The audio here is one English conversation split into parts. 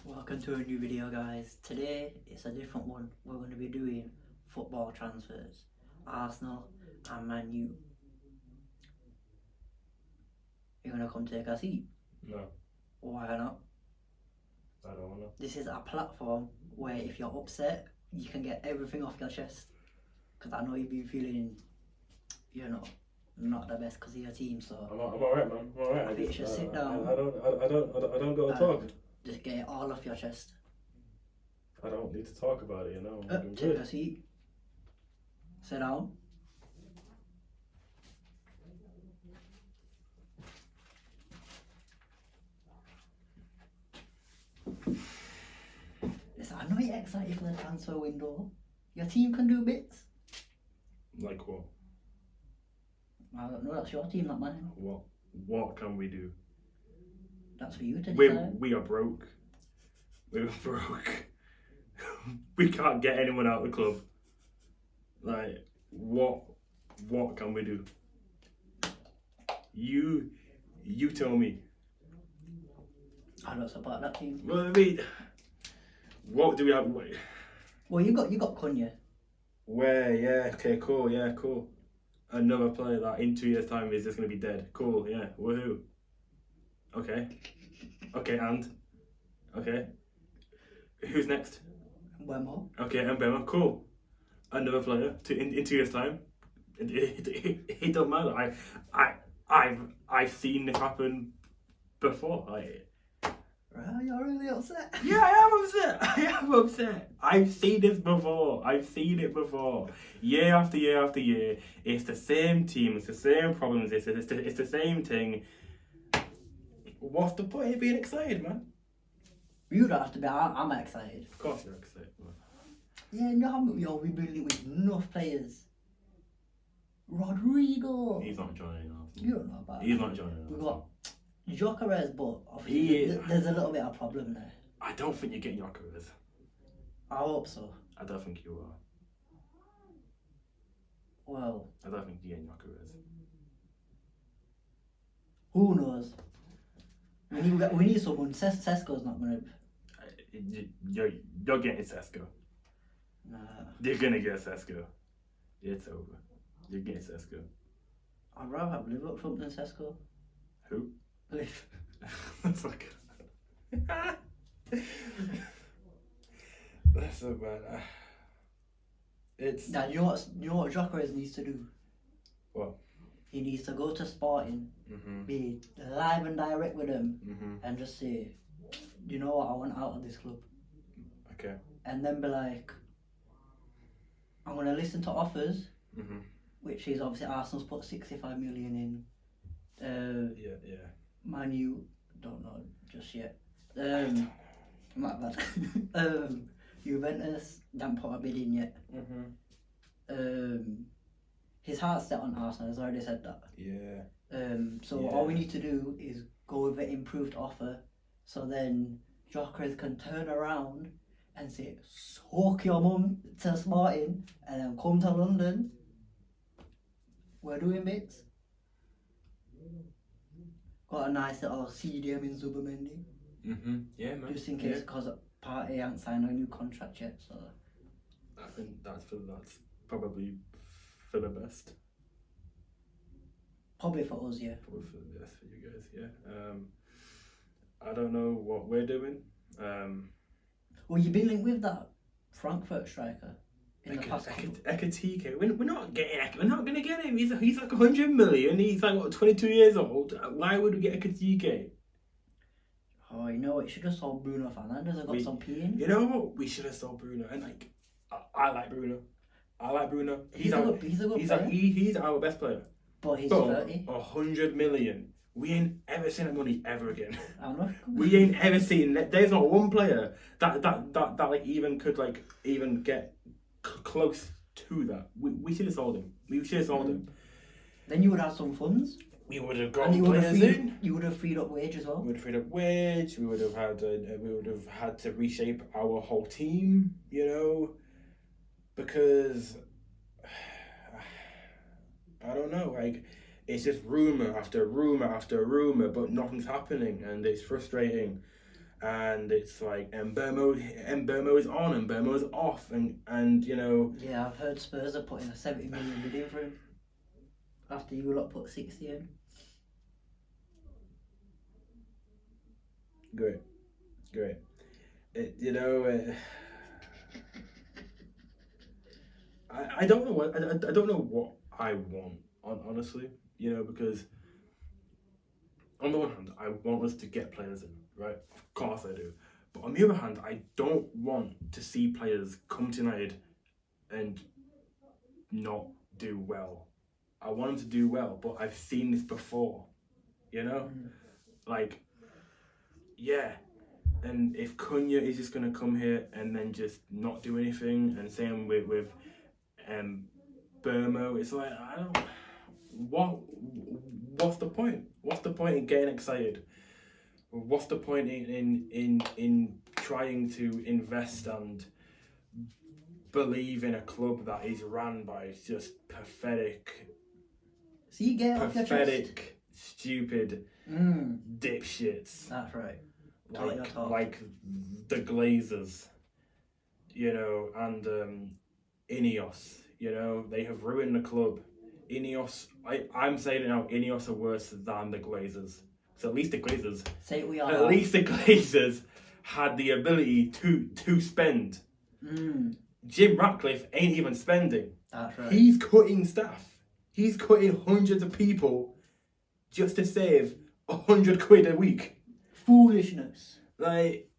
Welcome to a new video, guys. Today it's a different one. We're going to be doing football transfers, Arsenal and Man U. You're going to come take a seat? No, Why not? I don't wanna. This is a platform where if you're upset, you can get everything off your chest. Because I know you've been feeling, not the best because of your team. So I'm alright, man. I'm alright. I think you should sit down. I don't go to talk. Just get it all off your chest. I don't need to talk about it, you know. I'm Take good. a seat. Sit down. Listen, I know you're excited for the transfer window. Your team can do bits. Like what? I don't know, that's your team, not mine. What can we do? That's for you to We decide. are broke. We're broke. We can't get anyone out of the club. Like what can we do? You tell me. I don't support that team. Well, I mean, what do we have? Wait. Well, you got Cunha. Where? Yeah. Okay. Cool. Yeah. Cool. Another player that in 2 years' time is just gonna be dead. Cool. Yeah. Woohoo. Okay. Okay. And. Okay. Who's next? Wemo. Okay. Mbema. Cool. Another player in 2 years' time. It don't matter. I've seen this happen before. Right, you're really upset. Yeah, I am upset. I've seen this before. I've seen it before. Year after year after year. It's the same team. It's the same problems. It's the same thing. What's the point of being excited, man? You don't have to be. I'm excited. Of course you're excited, man. Yeah, no, you're rebuilding with enough players. Rodrigo. He's not joining us. You don't know about He's that. not joining us. We got Jokeres, but obviously there's a little bit of problem there. I don't think you're getting Jokeres. I hope so. I don't think you are. Well, I don't think you're getting Jokeres. who knows? We need someone. Sesko's not gonna. You're getting Sesko. Nah. You're gonna get Sesko. It's over. You're getting Sesko. I'd rather have Liv up front than Sesko. Who? Liv. That's like. That's so bad. It's. Now, you know what Jokeres needs to do? What? He needs to go to Sporting, Mm-hmm. be live and direct with them, Mm-hmm. and just say, you know what, I want out of this club. Okay. And then be like, I'm going to listen to offers, Mm-hmm. which is obviously Arsenal's put 65 million in. Yeah. Man U, don't know just yet. Not bad. Juventus, don't put a bid in yet. Mm-hmm. His heart's set on Arsenal, has already said that. Yeah. So Yeah. all we need to do is go with an improved offer, so then Jokeres can turn around and say, "Soak your mum to Sporting, and then come to London. We're doing bits." Got a nice little CDM in Zubermendi, Mm-hmm. Yeah, man. just in case, because Partey hasn't signed a new contract yet. So I think that's probably for the best. probably for us, yeah. Probably for the best for you guys. Yeah. I don't know what we're doing. Well, you've been linked with that Frankfurt striker in the past. Ekatike. We're not getting. We're not gonna get him. He's like 100 million. He's like what, 22 years old. Why would we get Ekatike? Oh, you know what? You should have sold Bruno Fernandes and got some P in. You know what? We should have sold Bruno. And like, I like Bruno. He's a good player. He's our best player. But he's But 30. 100 million. We ain't ever seen that money ever again. I know. We ain't ever seen. There's not one player that like even could like even get close to that. We should have sold him. We should have sold him. Then you would have some funds. We would have got And you would have players in. you would have freed up wage as well. We would have freed up wage. We would have had to reshape our whole team. You know, because I don't know. Like it's just rumor after rumor after rumor, but nothing's happening, and it's frustrating. and it's like Mbeumo is on and Mbeumo is off, and you know. Yeah, I've heard Spurs are putting a 70 million bid in for him after you lot put 60 in. Great. You know, I don't know what I don't know what I want, honestly. You know, because on the one hand, I want us to get players in, right? Of course I do. But on the other hand, I don't want to see players come to United and not do well. I want them to do well, but I've seen this before. You know, like, yeah. And if Cunha is just going to come here and then just not do anything, and same with Burmo, it's like, I don't. What's the point? What's the point in getting excited? What's the point in trying to invest and believe in a club that is run by just pathetic, stupid dipshits? That's right. Like the Glazers, you know, and Ineos, you know, they have ruined the club. Ineos, I'm saying it now, Ineos are worse than the Glazers. So at least the Glazers, had the ability to spend. Jim Ratcliffe ain't even spending. That's right. He's cutting staff. He's cutting hundreds of people just to save £100 a week. Foolishness. Like,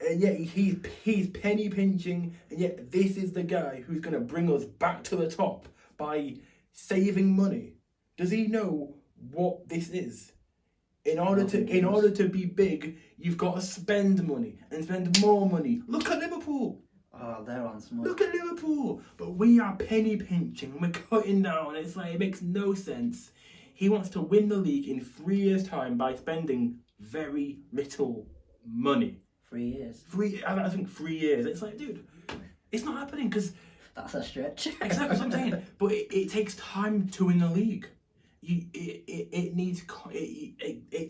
and yet he's penny pinching, and yet this is the guy who's going to bring us back to the top by saving money. Does he know what this is? In order to be big, you've got to spend money and spend more money. Look at Liverpool. Oh, they're on smoke. Look at Liverpool. But we are penny pinching and we're cutting down. It's like, it makes no sense. He wants to win the league in 3 years' time by spending very little money. 3 years. I think 3 years. It's like, dude, it's not happening because... That's a stretch. Exactly what I'm saying. But it takes time to win the league. It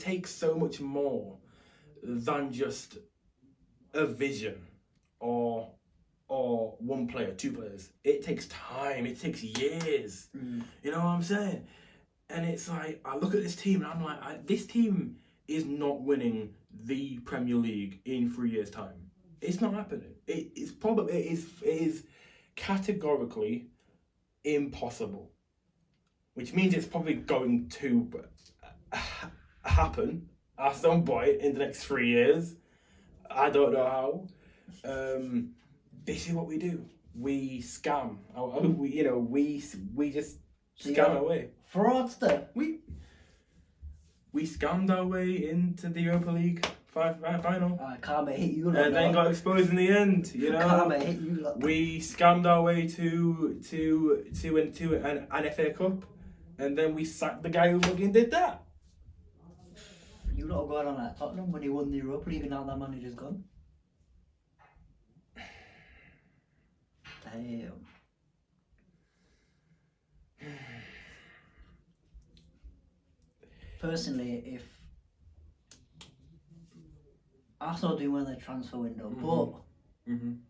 takes so much more than just a vision or one player, two players. It takes time. It takes years. You know what I'm saying? And it's like, I look at this team and I'm like, this team is not winning the Premier League in 3 years' time. It's not happening. It is categorically impossible. Which means it's probably going to happen at some point in the next 3 years. I don't know how. This is what we do. We scam. We just scam our way. Fraudster. We scammed our way into the Europa League final. Karma hit you. And then got exposed in the end. You know. Karma hit you. We scammed our way to an FA Cup. And then we sacked the guy who fucking did that. You lot are going on at Tottenham when he won the Europa League and now that manager's gone. Damn. Personally, if Arsenal do win the transfer window, but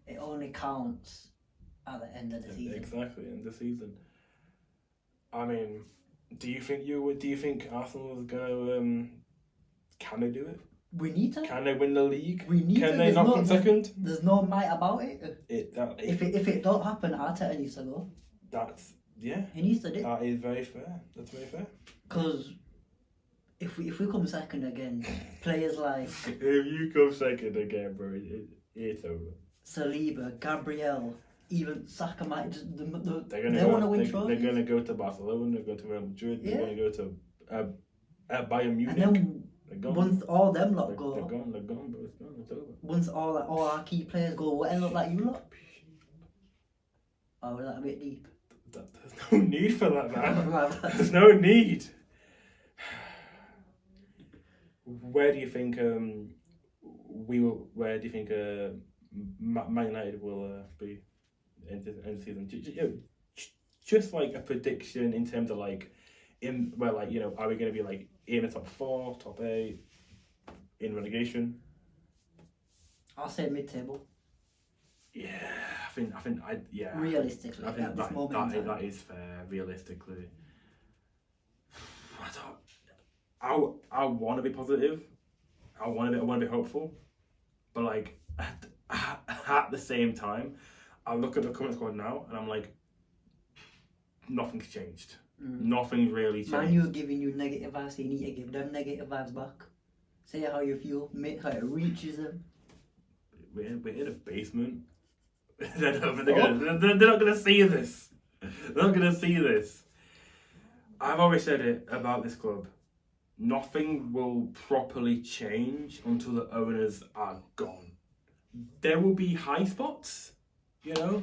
it only counts at the end of the season. Exactly, in the season. I mean, do you think Arsenal is gonna can they do it? We need to. Can they win the league? We need can to. They not come second? There's no might about it. If it don't happen, Arteta needs to go. He needs to do. That is very fair. That's very fair. Because if we come second again, players like if you come second again, bro, it's over. Saliba, Gabriel, even Saka might just they want to win trophies. They're gonna go to Barcelona. They're going to Real Madrid. They're gonna go to Bayern Munich. And then once all them lot go, they're gone, bro. It's gone. It's over. Once all our key players go, what end up like you lot? Oh, was that a bit deep? There's no need for that, man. There's no need. Where do you think Where do you think Man United will be in the season? Just like a prediction in terms of like are we going to be like in the top 4, top 8, in relegation? I'll say mid-table. Yeah, yeah. Realistically, I think at this moment in time. that is fair. Realistically, I want to be positive. I want to be hopeful, but like at the same time, I look at the current squad now and I'm like, nothing's changed. Nothing really changed. Man, you're giving you negative vibes, so you need to give them negative vibes back. Say how you feel, make how it reaches them. We're in a basement. They're not gonna see this. They're not gonna see this. I've always said it about this club. Nothing will properly change until the owners are gone. There will be high spots, you know,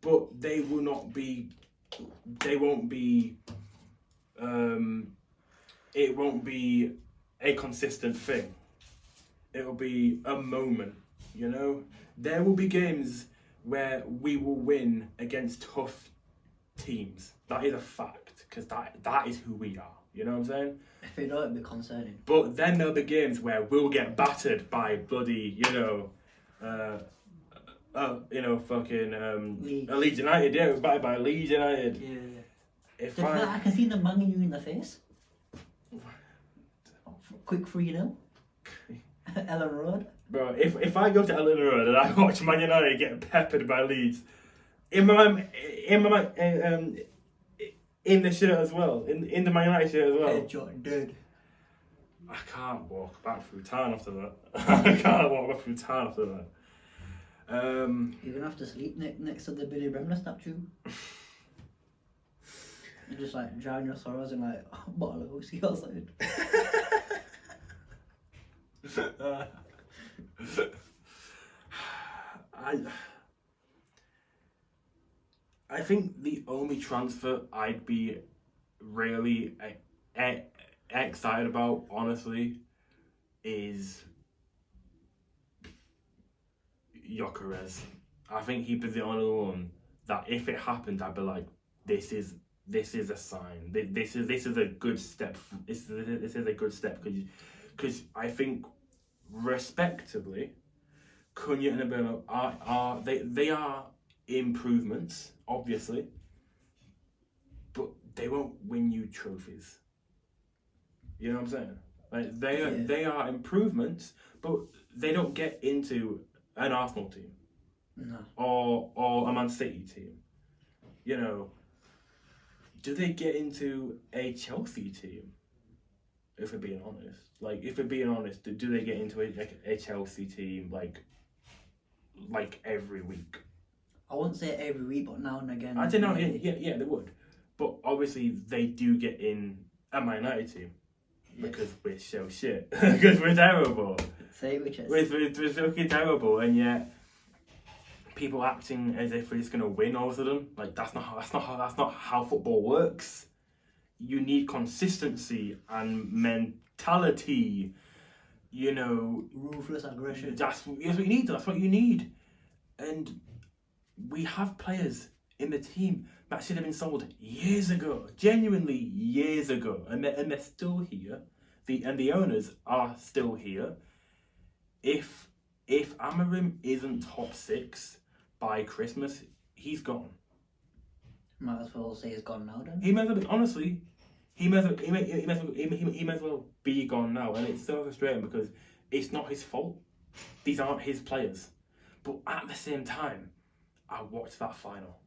but they will not be. They won't be. It won't be a consistent thing. It'll be a moment, you know. There will be games where we will win against tough teams. That is a fact, because that is who we are. You know what I'm saying? If it don't, it'd be concerning. But then there'll be games where we'll get battered by bloody, Leeds United. Yeah, we're battered by Leeds United. Yeah. I can see them banging you in the face. Quick 3-0. Ellen Road. Bro, if I go to Ellen Road and I watch Man United get peppered by Leeds, in the shirt as well, in the Man United shirt as well. Headshot dead. I can't walk back through town after that. I can't walk back through town after that. You're gonna have to sleep next to the Billy Bremner statue. You just like drown your sorrows in like a bottle of whiskey outside. I think the only transfer I'd be really excited about, honestly, is Gyökeres. I think he'd be the only one that, if it happened, I'd be like, this is a sign. This is a good step. This is a good step, because I think, respectively, Cunha and Mbeumo are improvements, obviously, but they won't win you trophies. You know what I'm saying? Like they are improvements, but they don't get into an Arsenal team, no, or a Man City team. You know, do they get into a Chelsea team? If we're being honest, do they get into a Chelsea team like every week? I wouldn't say every week, but now and again. I don't know. Yeah, they would. But obviously, they do get in a Man United team because we're so shit. Because we're terrible. Say which is. We're fucking terrible, and yet people acting as if we're just gonna win all of a sudden. Like that's not how football works. You need consistency and mentality. You know, ruthless aggression. That's what you need. That's what you need. And we have players in the team that should have been sold years ago, genuinely years ago, and they're still here. The owners are still here. If Amorim isn't top 6 by Christmas, he's gone. Might as well say he's gone now, then. He might as well be, honestly. He might as well be gone now, and it's so frustrating because it's not his fault. These aren't his players. But at the same time, I watched that final,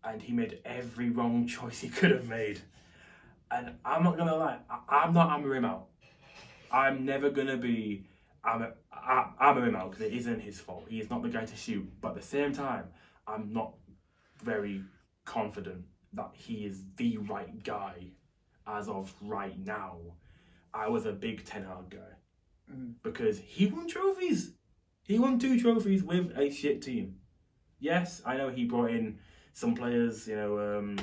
and he made every wrong choice he could have made. And I'm not gonna lie, I'm not Amorim out. I'm never gonna be Amorim out because it isn't his fault. He is not the guy to shoot. But at the same time, I'm not very confident that he is the right guy as of right now. I was a big Ten Hag guy because he won trophies. He won 2 trophies with a shit team. Yes, I know he brought in some players, Onana,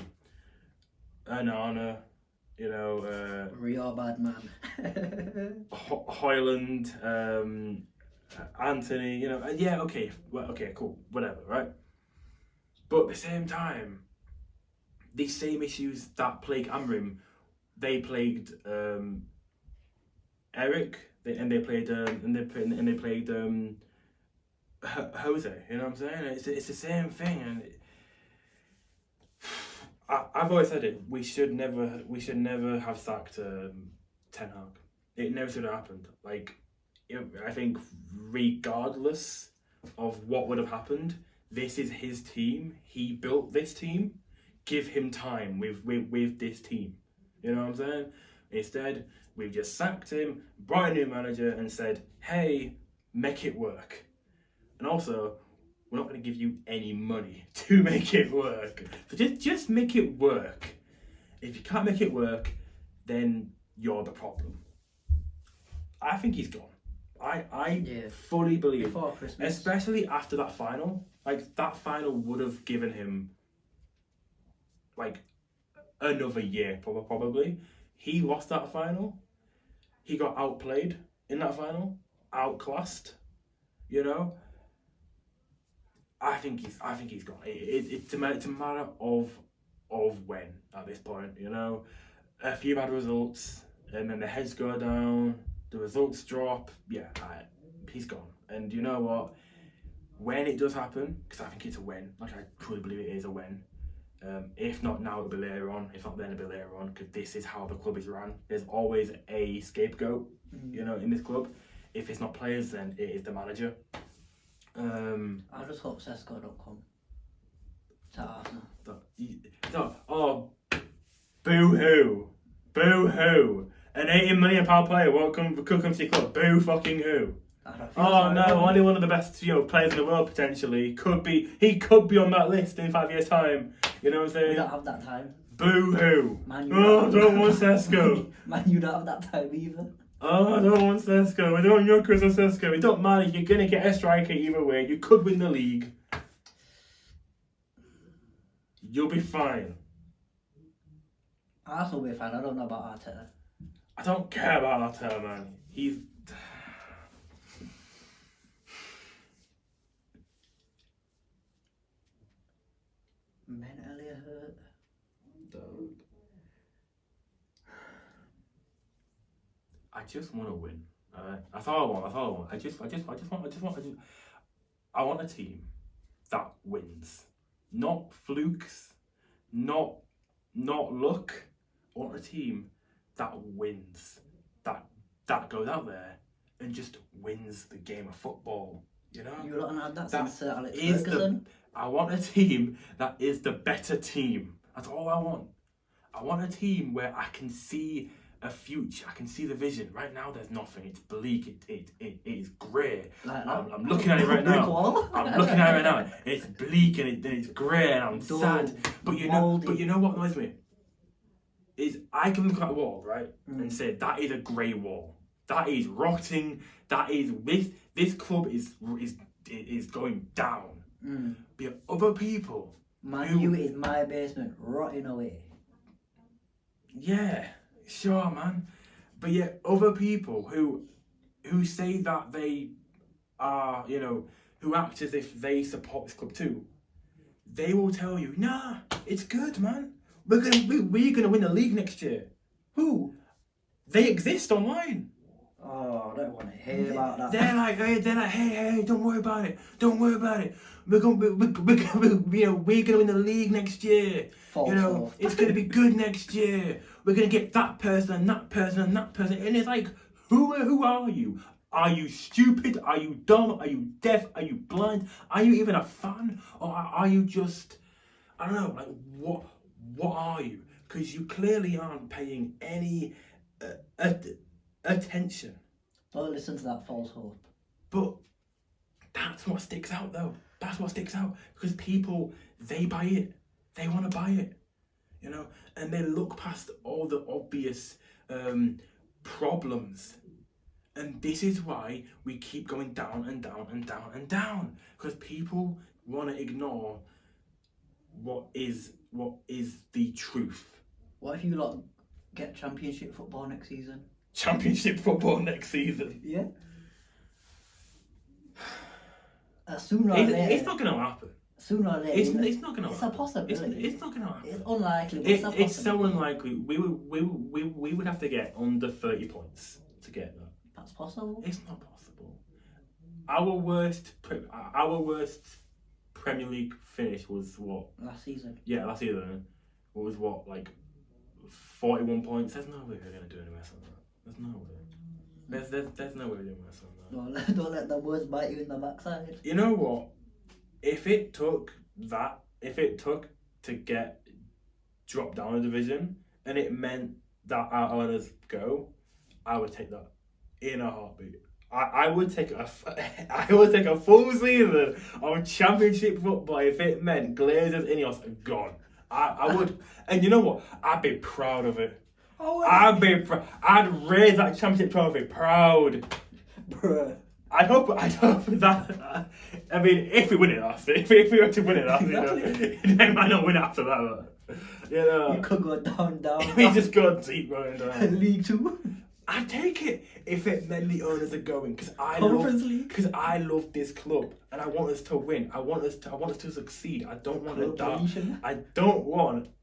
real bad man. Hoyland, Anthony, okay, cool, whatever, right? But at the same time, these same issues that plague Amorim, they plagued Eric, and they played Jose. You know what I'm saying? It's the same thing, and I've always said it. We should never have sacked Ten Hag. It never should have happened. Like, I think regardless of what would have happened, this is his team. He built this team. Give him time with this team. You know what I'm saying? Instead, we've just sacked him, brought a new manager, and said, "Hey, make it work." And also, we're not going to give you any money to make it work. So just make it work. If you can't make it work, then you're the problem. I think he's gone. I fully believe, before Christmas, especially after that final. Like, that final would have given him like another year, probably. He lost that final. He got outplayed in that final, outclassed. You know, I think he's gone. It's a matter of when at this point. You know, a few bad results, and then the heads go down, the results drop. Yeah, he's gone. And you know what? When it does happen, because I think it's a when. Like, I truly believe it is a when. If not now, it'll be later on. If not then, it'll be later on, because this is how the club is run. There's always a scapegoat, you know, in this club. If it's not players, then it is the manager. I just hope Sesko don't come to Arsenal. Boo-hoo. Boo-hoo. An £18 million player could come to your club. Boo fucking who. Oh no, only one of the best, players in the world potentially. He could be on that list in 5 years' time. You know what I'm saying? We don't have that time. Boo-hoo. Don't want Sesko. Man, you don't have that time either. Oh, I don't want Sesko. I don't want Jokeris or Sesko. It don't matter. You're going to get a striker either way. You could win the league. You'll be fine. Arsenal will be fine. I don't know about Arteta. I don't care about Arteta, man. He's... mentally hurt. I just want to win. That's all I want. I want a team that wins, not flukes, not luck. I want a team that wins, that goes out there and just wins the game of football. You know, You don't have that That since Alex is Ferguson. I want a team that is the better team. That's all I want. I want a team where I can see a future. I can see the vision. Right now, there's nothing. It's bleak. It is grey. Like I'm looking at it right Brick now. wall. I'm looking at it right now. It's bleak and it's grey and I'm Dull, sad. But you know what annoys me? Is I can look at a wall, right, and say that is a grey wall. That is rotting. That is this club is going down. But other people. Man U is my basement, rotting away. Yeah, sure, man. But yet, other people who say that they are, who act as if they support this club too, they will tell you, nah, it's good, man. We're gonna win the league next year. Who? They exist online. Oh, I don't want to hear about that. They're like, hey, don't worry about it. Don't worry about it. We're gonna win the league next year. False It's gonna be good next year. We're gonna get that person and that person and that person. And it's like, who are you? Are you stupid? Are you dumb? Are you deaf? Are you blind? Are you even a fan? Or are you just, I don't know, like what are you? Because you clearly aren't paying any attention. Don't listen to that false hope. But that's what sticks out, though. That's what sticks out. Because people, they buy it. They want to buy it. And they look past all the obvious problems. And this is why we keep going down and down and down and down. Because people want to ignore what is the truth. What if you get Championship football next season? Championship football next season? Yeah. Sooner or later. It's not going to happen. Sooner or later. It's not going to happen. It's a possibility. It's not going to happen. It's unlikely. It's so unlikely. We would have to get under 30 points to get that. That's possible. It's not possible. Our worst Premier League finish was what? Last season. Yeah, last season. What was what, like 41 points? There's no way we're gonna do any worse than that. There's no way. There's no way we're doing worse than that. Don't let the words bite you in the backside. You know what? If it took to get dropped down a division and it meant that our owners go, I would take that in a heartbeat. I would take a full season of Championship football if it meant Glazers, Ineos are gone. I would, and you know what? I'd be proud of it. I'd raise that Championship trophy proud. Bruh. I'd hope that. I mean, if we win it last, if we were to win it last, Exactly. they might not win after that. But, You could go down. We just go deep going down. League 2. I'd take it if it meant the owners are going because I love this club and I want us to win. I want us to succeed. I don't want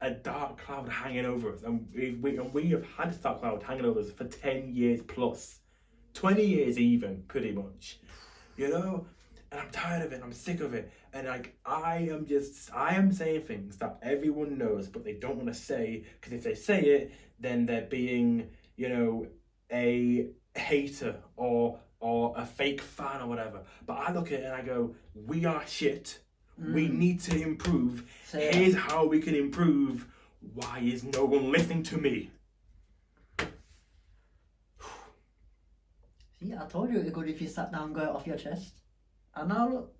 a dark cloud hanging over us. And we have had this dark cloud hanging over us for 10 years plus, 20 years even, pretty much. You know, and I'm tired of it. I'm sick of it. And like I am saying things that everyone knows, but they don't want to say because if they say it, then they're being, you know, a hater or a fake fan or whatever. But I look at it and I go, we are shit. We need to improve. Here's how we can improve. Why is no one listening to me? See, I told you it would be good if you sat down and got it off your chest. And now look.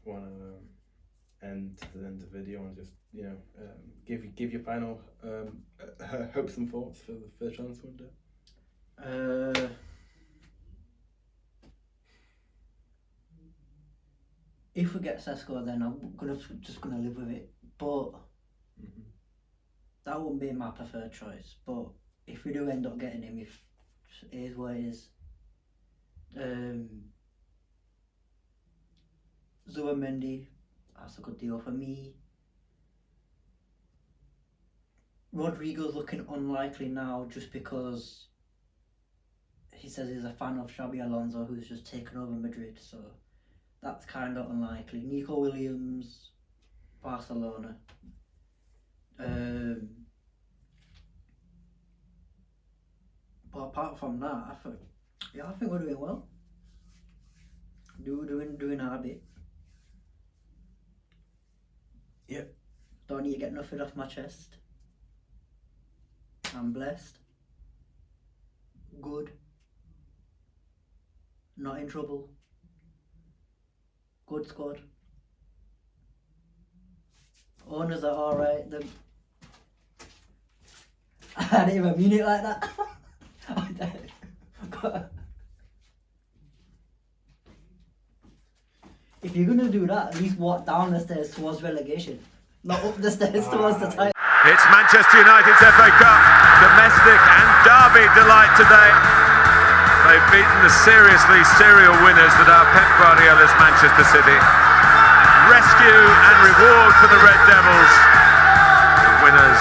Want to end the video and just, you know, give your final hopes and thoughts for the transfer window. If we get Sesko, then I'm just gonna live with it. But that wouldn't be my preferred choice. But if we do end up getting him, if it is what it is, Zubimendi, that's a good deal for me. Rodrigo's looking unlikely now just because he says he's a fan of Xabi Alonso, who's just taken over Madrid, so that's kind of unlikely. Nico Williams, Barcelona. But apart from that, I think we're doing well. Doing our bit. Yep. Don't need to get nothing off my chest. I'm blessed. Good. Not in trouble. Good squad. Owners are alright. I didn't even mean it like that. If you're gonna do that, at least walk down the stairs towards relegation, not up the stairs towards the title. It's Manchester United's FA Cup, domestic and derby delight today. They've beaten the seriously serial winners that are Pep Guardiola's Manchester City. Rescue and reward for the Red Devils, the winners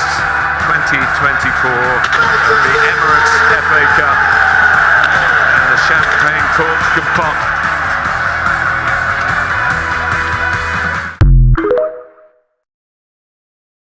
2024 of the Emirates FA Cup. And the champagne corks can pop